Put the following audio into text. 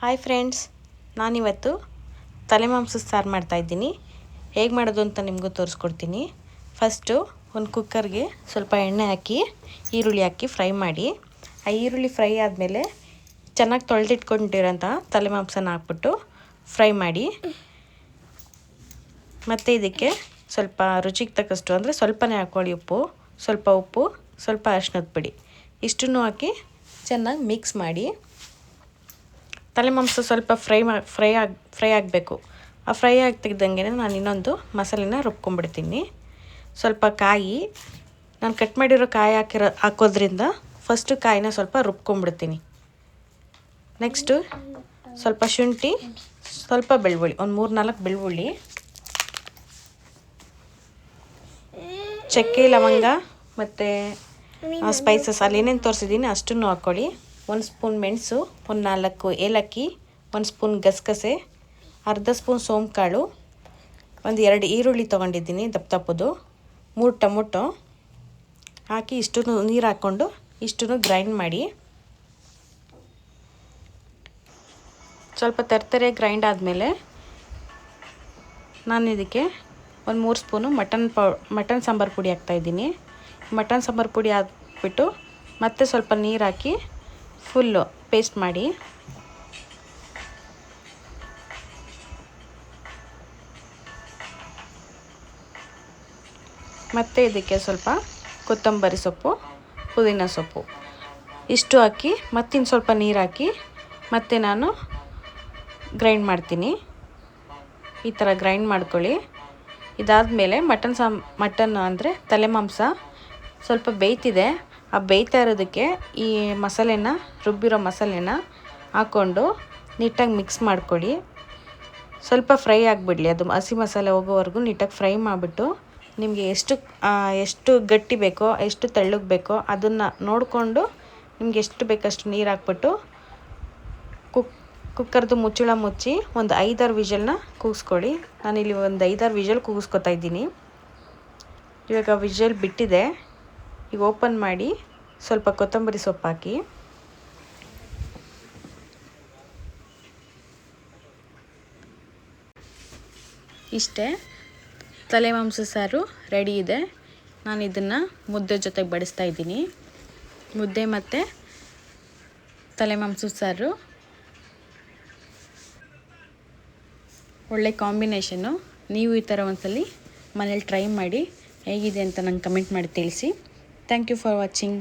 Hi friends, ನಾನಿವತ್ತು ತಲೆ ಮಾಂಸದ ಸಾರು ಮಾಡ್ತಾಯಿದ್ದೀನಿ. ಹೇಗೆ ಮಾಡೋದು ಅಂತ ನಿಮಗೂ ತೋರಿಸ್ಕೊಡ್ತೀನಿ. ಫಸ್ಟು ಒಂದು ಕುಕ್ಕರ್ಗೆ ಸ್ವಲ್ಪ ಎಣ್ಣೆ ಹಾಕಿ ಈರುಳ್ಳಿ ಹಾಕಿ ಫ್ರೈ ಮಾಡಿ. ಆ ಈರುಳ್ಳಿ ಫ್ರೈ ಆದಮೇಲೆ ಚೆನ್ನಾಗಿ ತೊಳೆದಿಟ್ಕೊಂಡಿರೋಂಥ ತಲೆ ಮಾಂಸನ ಹಾಕ್ಬಿಟ್ಟು ಫ್ರೈ ಮಾಡಿ. ಮತ್ತು ಇದಕ್ಕೆ ಸ್ವಲ್ಪ ರುಚಿಗೆ ತಕ್ಕಷ್ಟು ಅಂದರೆ ಸ್ವಲ್ಪನೇ ಹಾಕ್ಕೊಳ್ಳಿ ಉಪ್ಪು, ಸ್ವಲ್ಪ ಅರಿಶಿನದ ಪುಡಿ ಇಷ್ಟನ್ನು ಹಾಕಿ ಚೆನ್ನಾಗಿ ಮಿಕ್ಸ್ ಮಾಡಿ. ತಲೆ ಮಾಂಸ ಸ್ವಲ್ಪ ಫ್ರೈ ಆಗಬೇಕು. ಆ ಫ್ರೈ ಆಗ್ತಿದ್ದಂಗೆ ನಾನು ಇನ್ನೊಂದು ಮಸಾಲೆನ ರುಬ್ಕೊಂಡ್ಬಿಡ್ತೀನಿ. ಸ್ವಲ್ಪ ಕಾಯಿ, ನಾನು ಕಟ್ ಮಾಡಿರೋ ಕಾಯಿ ಹಾಕೋದ್ರಿಂದ ಫಸ್ಟು ಕಾಯಿನ ಸ್ವಲ್ಪ ರುಬ್ಕೊಂಡ್ಬಿಡ್ತೀನಿ. ನೆಕ್ಸ್ಟು ಸ್ವಲ್ಪ ಶುಂಠಿ, ಸ್ವಲ್ಪ ಬೆಳ್ಳುಳ್ಳಿ, ಒಂದು 3-4 ಬೆಳ್ಳುಳ್ಳಿ, ಚಕ್ಕೆ, ಲವಂಗ ಮತ್ತು ಸ್ಪೈಸಸ್ ಅಲ್ಲಿ ಏನೇನು ತೋರಿಸಿದ್ದೀನಿ ಅಷ್ಟನ್ನು ಹಾಕ್ಕೊಳ್ಳಿ. 1 ಸ್ಪೂನ್ ಮೆಣಸು, ಒಂದು 4 ಏಲಕ್ಕಿ, 1 ಸ್ಪೂನ್ ಗಸಗಸೆ, ಅರ್ಧ ಸ್ಪೂನ್ ಸೋಂಪುಕಾಳು, ಒಂದು 2 ಈರುಳ್ಳಿ ತೊಗೊಂಡಿದ್ದೀನಿ ದಪ್ಪದು, 3 ಟೊಮೊಟೊ ಹಾಕಿ ಇಷ್ಟನ್ನು ನೀರು ಹಾಕ್ಕೊಂಡು ಇಷ್ಟನ್ನು ಗ್ರೈಂಡ್ ಮಾಡಿ. ಸ್ವಲ್ಪ ತರ್ತರೆ ಗ್ರೈಂಡ್ ಆದಮೇಲೆ ನಾನು ಇದಕ್ಕೆ ಒಂದು 3 ಸ್ಪೂನು ಮಟನ್ ಸಾಂಬಾರು ಪುಡಿ ಹಾಕ್ತಾಯಿದ್ದೀನಿ. ಮಟನ್ ಸಾಂಬಾರು ಪುಡಿ ಹಾಕ್ಬಿಟ್ಟು ಮತ್ತೆ ಸ್ವಲ್ಪ ನೀರು ಹಾಕಿ ಫುಲ್ಲು ಪೇಸ್ಟ್ ಮಾಡಿ. ಮತ್ತು ಇದಕ್ಕೆ ಸ್ವಲ್ಪ ಕೊತ್ತಂಬರಿ ಸೊಪ್ಪು, ಪುದೀನ ಸೊಪ್ಪು ಇಷ್ಟು ಹಾಕಿ ಮತ್ತಿನ್ನು ಸ್ವಲ್ಪ ನೀರು ಹಾಕಿ ಮತ್ತೆ ನಾನು ಗ್ರೈಂಡ್ ಈ ಥರ ಗ್ರೈಂಡ್ ಮಾಡ್ಕೊಳ್ಳಿ. ಇದಾದಮೇಲೆ ಮಟನ್ ಅಂದರೆ ತಲೆ ಮಾಂಸ ಸ್ವಲ್ಪ ಬೇಯ್ತಿದೆ. ಆ ಬೇಯ್ತಾ ಇರೋದಕ್ಕೆ ಈ ರುಬ್ಬಿರೋ ಮಸಾಲೆನ ಹಾಕ್ಕೊಂಡು ನೀಟಾಗಿ ಮಿಕ್ಸ್ ಮಾಡ್ಕೊಳ್ಳಿ. ಸ್ವಲ್ಪ ಫ್ರೈ ಆಗಿಬಿಡಲಿ, ಅದು ಹಸಿ ಮಸಾಲೆ ಹೋಗೋವರೆಗೂ ನೀಟಾಗಿ ಫ್ರೈ ಮಾಡಿಬಿಟ್ಟು ನಿಮಗೆ ಎಷ್ಟು ಗಟ್ಟಿ ಬೇಕೋ ಎಷ್ಟು ತೆಳ್ಳಗೆ ಬೇಕೋ ಅದನ್ನು ನೋಡಿಕೊಂಡು ನಿಮ್ಗೆ ಎಷ್ಟು ಬೇಕಷ್ಟು ನೀರು ಹಾಕ್ಬಿಟ್ಟು ಕುಕ್ಕರ್ದು ಮುಚ್ಚಳ ಮುಚ್ಚಿ ಒಂದು 5-6 ವಿಷಲ್ನ ಕೂಗಿಸ್ಕೊಳ್ಳಿ. ನಾನಿಲ್ಲಿ ಒಂದು 5-6 ವಿಷಲ್ ಕೂಗಿಸ್ಕೊತಾ ಇದ್ದೀನಿ. ಇವಾಗ ವಿಷಲ್ ಬಿಟ್ಟಿದೆ. ಈಗ ಓಪನ್ ಮಾಡಿ ಸ್ವಲ್ಪ ಕೊತ್ತಂಬರಿ ಸೊಪ್ಪು ಹಾಕಿ. ಇಷ್ಟೇ, ತಲೆ ಮಾಂಸ ಸಾರು ರೆಡಿ ಇದೆ. ನಾನು ಇದನ್ನು ಮುದ್ದೆ ಜೊತೆಗೆ ಬಡಿಸ್ತಾ ಇದ್ದೀನಿ. ಮುದ್ದೆ ಮತ್ತು ತಲೆ ಮಾಂಸದ ಸಾರು ಒಳ್ಳೆ ಕಾಂಬಿನೇಷನ್ನು. ನೀವು ಈ ಥರ ಒಂದ್ಸಲಿ ಮನೇಲಿ ಟ್ರೈ ಮಾಡಿ ಹೇಗಿದೆ ಅಂತ ನಂಗೆ ಕಮೆಂಟ್ ಮಾಡಿ ತಿಳಿಸಿ. Thank you for watching.